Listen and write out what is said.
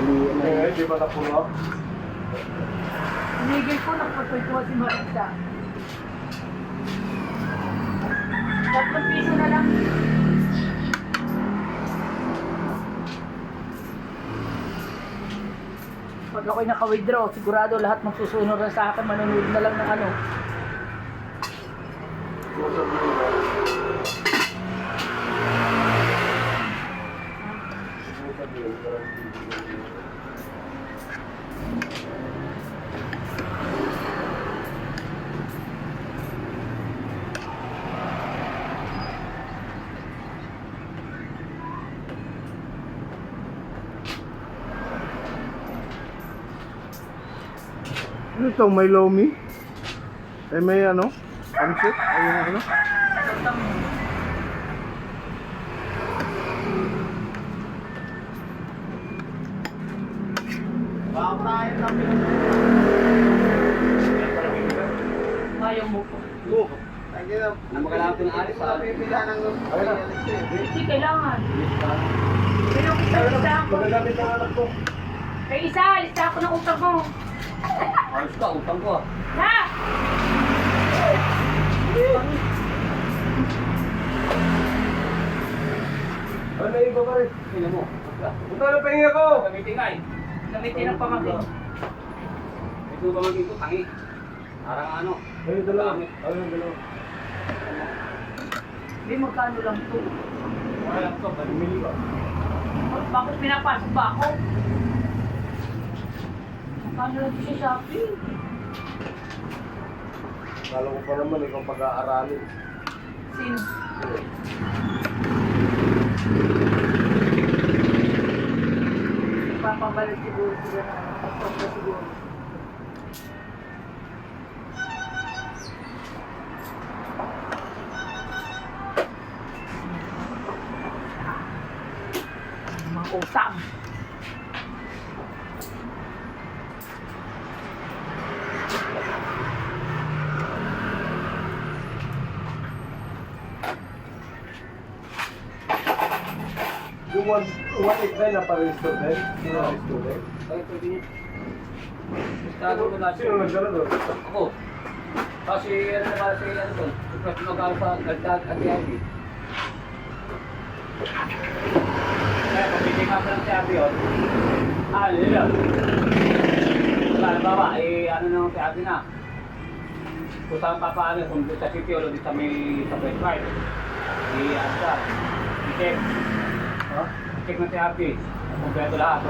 Di ba napuno? Inigay ko, nagpapagkuha si Marita. 3 piso na lang. Pag ako'y naka-withdraw, sigurado lahat magsusunod na sa akin, manunod na lang ng ano. Ano ito? May lomi? Eh may ano? Pansit? Ay yung ano? Ayaw mo po. Makalapin ng alis sa Hindi kailangan. Pero isa ako. Magagamit ang anak ko. Kay isa, lista ako ng utang mo. Ayos ka, utang ko. Na! Ano na iba pa rin? Tingnan mo. Punta na pahinga ko! Gamitin ka eh. Gamitin ang pamangkin. Ito ba magiging ko, tangi. Parang ano. Ayun dalawa. Ayun dalawa. Hindi, magkano lang ito. Wala ko, Bumili ka. Bakit pinapasok ba ako? Magkano lang ito sa Shopee? Kala ko pa naman ikaw pag-aaralin. Sino? Papabalik siguro sila na pagpapag siguro. Mga utang. Yung 189 na pa-restore din? Sino na-restore din? Ay, pwede niya. Estado ko na Sino nagdala doon? Ako. Kasi ano na kasi ano doon. Kasi mag-aaral sa Galdad at Yabi. Kaya kung hindi ka pa lang si Abi yun. Lila. Wala, baba, ano naman si Abi na. Kung saan papaano, kung sa city o sa may sa West Park. Ano siya, i-check. Ha? Check na si Abi. Kompleto lahat.